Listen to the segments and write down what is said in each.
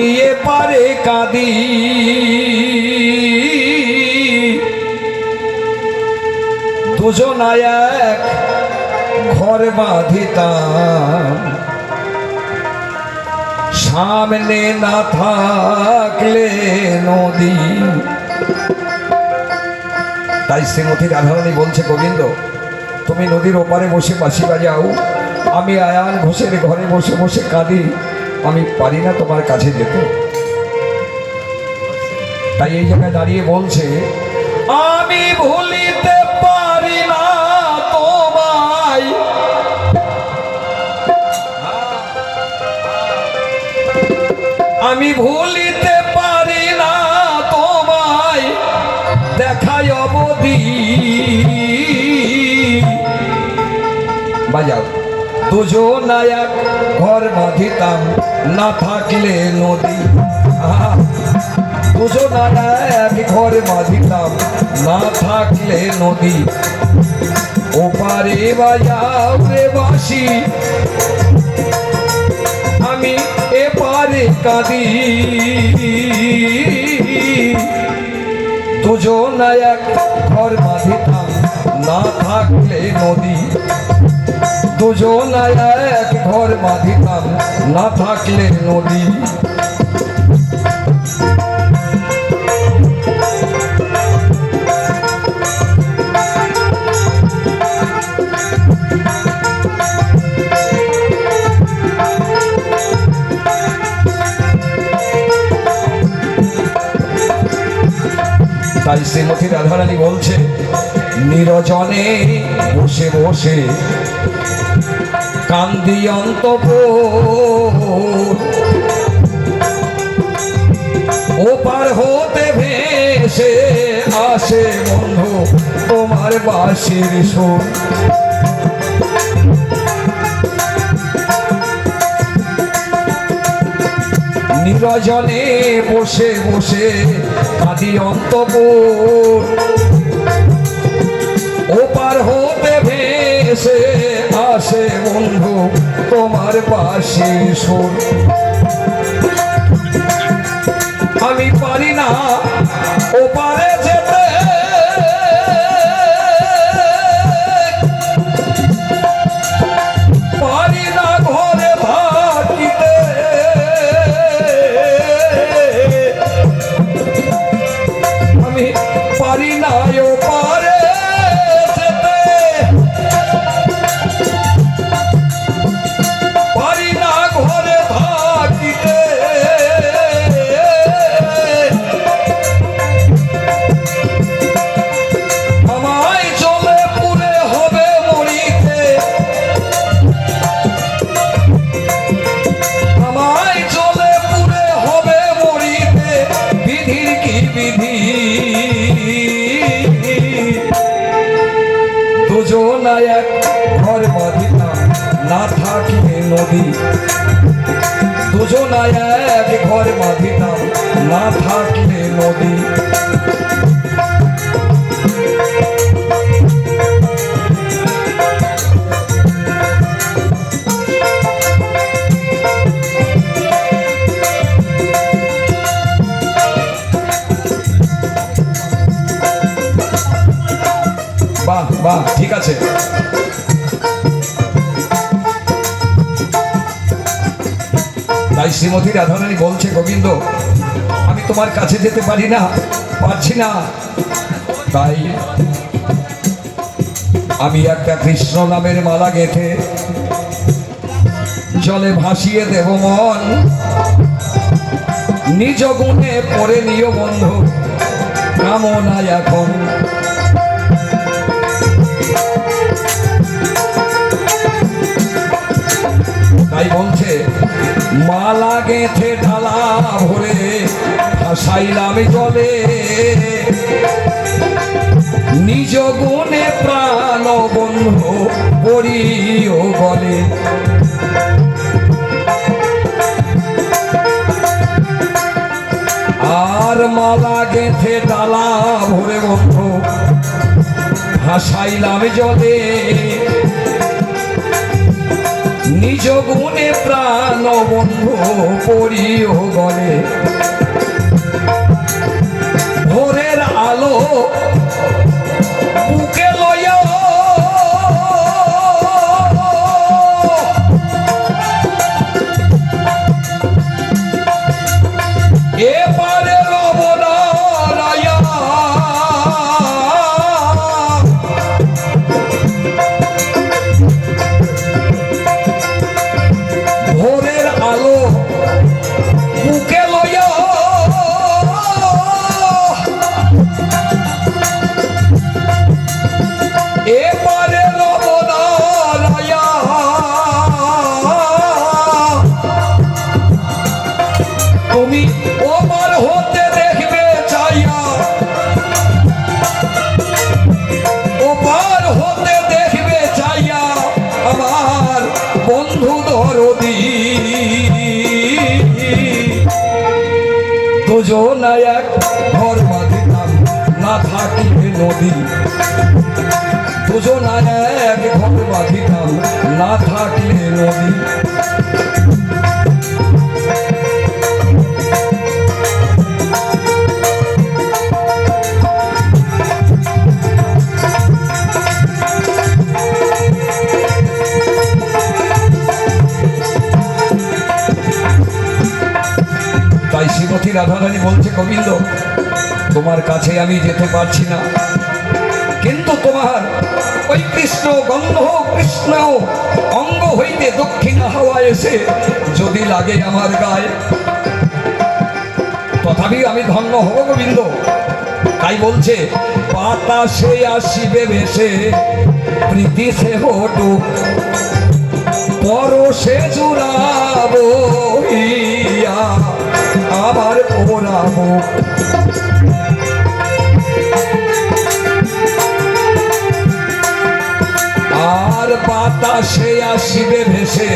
আমি এপারে কাঁদি দুজনায় এক ঘর বাঁধিতাম সামনে না থাকলে নদী। তাই শ্রীমতী রাধারানী বলছে, গোবিন্দ তুমি নদীর ওপারে বসে বাঁশি বাজাও, আমি আয়ান ঘোষের ঘরে বসে বসে কাঁদি, আমি পারি না তোমার কাছে যেতে। তাই এই জায়গায় দাঁড়িয়ে বলছে, আমি ভুলিতে পারি না তোমায়, আমি ভুলিতে পারি না তোমায়, দেখায় অবধি বাজাও। দুজনায় এক ঘর বাঁধিতাম না থাকলে নদী, দুজনায় এক ঘর বাঁধিতাম না থাকলে নদী। ওপারে বাজাও রে বাঁশি, আমি এপারে কাঁদি। দুজনায় এক ঘর বাঁধিতাম না থাকলে নদী, দুজনায় এক ঘর বাঁধিতাম না থাকলে নদী। তাই শ্রীমতী রাধারানী বলছে, নিরজনে বসে বসে কান্দি অন্তপুর, ওপার হতে ভেসে আসে বন্ধু তোমার বাঁশির সুর। নিরজনে বসে বসে কাঁদি অন্তপুর, ওপার হতে ভেসে আসে বন্ধু তোমার বাঁশির সুর। আমি পারি না ওপারে যেতে, পারি না ঘরে থাকিতে, আমি পারি না ওপারে যেতে, পারি না ঘরে থাকিতে। আমায় চলে পুরে হবে মরিতে, আমায় চলে পুরে হবে মরিতে, বিধির কি বিধি। দুজনায় এক ঘর বাঁধিতাম না থাকলে নদী, দুজনায় এক ঘর বাঁধিতাম না থাকলে নদী। বাহ বাহ, ঠিক আছে। তাই শ্রীমতী রাধারানী বলছে, গোবিন্দ আমি তোমার কাছে যেতে পারি না, পারছি না, তাই আমি একটা কৃষ্ণ নামের মালা গেঁথে জলে ভাসিয়ে দেব মন, নিজ গুণে পরে নিও বন্ধু কামনা এখন। তাই বলছে, মালা গেঁথে ডালা ভরে ভাসাইলাম জলে, নিজ গুণে প্রাণ বন্ধু পড়িও গলে। আর মালা গেঁথে ডালা ভরে বন্ধু ভাসাইলাম জলে, নিজ গুণে প্রাণ বন্ধু পড়িও গলে ভোরের আলো বুকে লইয়া এপারে রবনারায়া ভোরের আলো বুকে লইয়া এপারে রবনারায়া তুমি ওপার হতে দেখবে চাইয়া ওপার হতে দেখবে চাইয়া আমার বন্ধু দরদি দুজনা এক ঘর বাঁধিতাম না থাকিবে নদী দুজনা এক ঘর বাঁধিতাম না থাকলে নদী তাই শ্রীমতী রাধারানী বলছে গোবিন্দ তোমার কাছে আমি যেতে পারছি না কিন্তু তোমার ওই কৃষ্ণ গন্ধ কৃষ্ণ অঙ্গ হইতে দক্ষিণ হাওয়া এসে যদি লাগে আমার গায়ে তথাপি আমি ধন্য হব গোবিন্দ তাই বলছে বাতাসে আসিবে ভেসে প্রীতি সে হটুক পরশে জুড়াবো ইয়া আবার পোড়াবো আর বাতাসে আসিবে ভেসে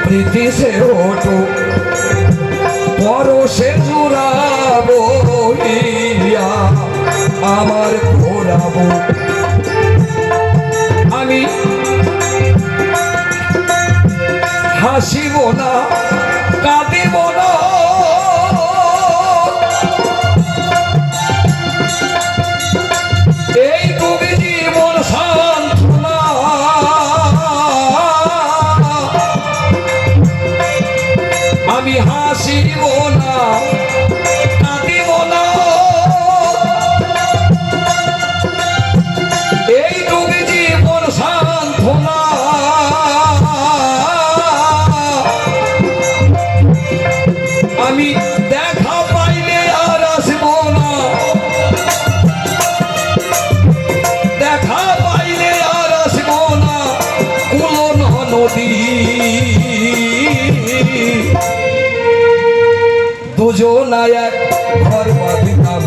প্রীতি সে হটুক পরশে জুড়াবো ইয়া আমার পোড়াবো আমি হাসিব না কাঁদিব না এই তুমি জীবন সান্ত্বনা আমি হাসিব না কাঁদিব না এই তুমি জীবন সান্ত্বনা আমি দেখা পাইলে আর আসবো না দেখা পাইলে আর আসবো না কুলন নদী দুজনা এক ঘর বাঁধিতাম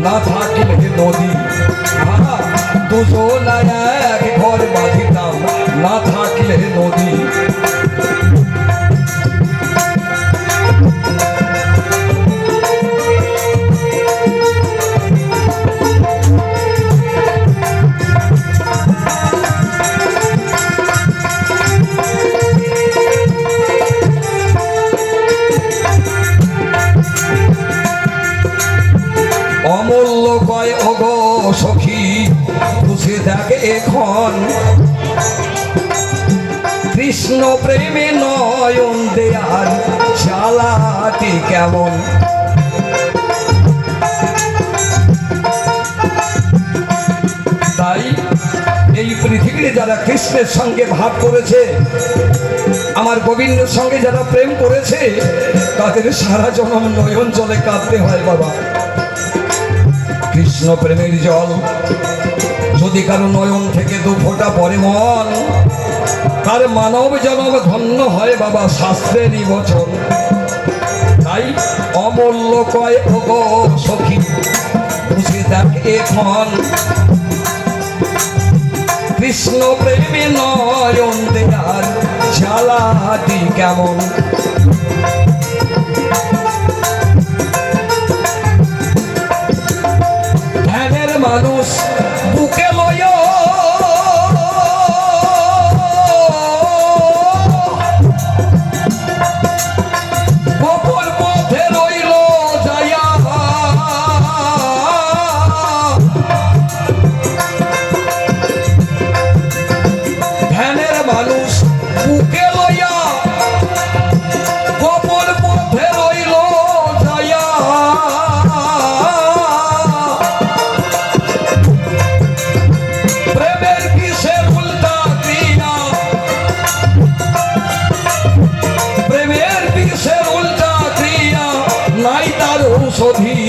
না থাকলে নদী দুজনা এক ঘর বাঁধিতাম না থাকলে নদী অমূল্য কয় ওগো সখী বুঝে দেখে এখন কৃষ্ণ প্রেমে নয়ন দেয়ার জ্বালাটি কেমন তাই এই পৃথিবীতে যারা কৃষ্ণের সঙ্গে ভাব করেছে আমার গোবিন্দের সঙ্গে যারা প্রেম করেছে তাদের সারা জনম নয়ন জলে কাঁদতে হয় বাবা কৃষ্ণ প্রেমের জল যদি কারো নয়ন থেকে দু ফোঁটা পরে মন তার মানব জনম ধন্য হয় বাবা শাস্ত্রেরই বচন তাই অমূল্য কয় ওগো সখী বুঝে দেখ এখন কৃষ্ণ প্রেমে নয়ন দেয়ার জ্বালাটি কেমন ধ্যানের মানুষ বুকে লয় মানুষ বুকে লইয়া গোপন পথে রইল যাইয়া। প্রেমের বিষের উল্টা ক্রিয়া, প্রেমের বিষের উল্টা ক্রিয়া, নাই তার ঔষধি।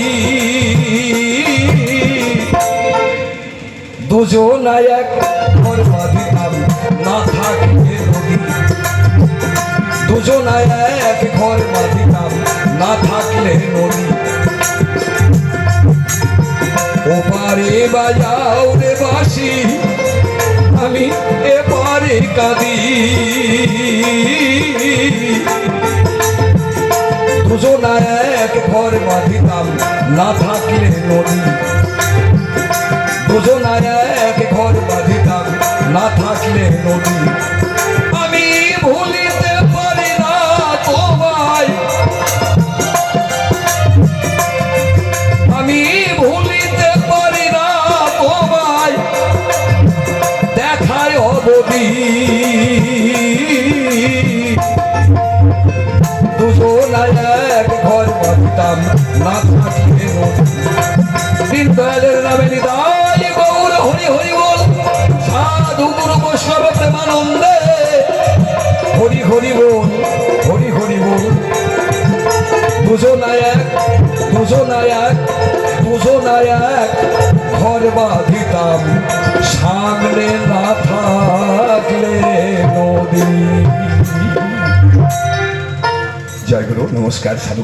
দুজনায় এক ঘর বাঁধিতাম না থাকলে নদী, দুজনায় এক ঘর বাঁধিতাম না থাকলে নদী। ওপারে বাজাও রে বাঁশি, আমি এপারে কাঁদি। দুজনায় এক ঘর বাঁধিতাম না থাকলে নদী, দুজনায় এক ঘর বাঁধিতাম না থাকলে নদী। আমি ভুলিতে পারি না তোমায়, আমি ভুলিতে পারি না তোমায়, দেখায় অবধি। দুজনায় এক ঘর বাঁধিতাম না থাকলে নদী। দীনদয়ালের নামে নিতাই গৌর হরি হরি বল, সাধু গুরু বৈষ্ণব প্রেমানন্দে হরি হরি বল, হরি হরি বল। দুজনায় এক, দুজনায় এক, দুজনায় এক ঘর বাঁধিতাম, সামনে না থাকলে নদী। জয় গুরু, নমস্কার। সাধু।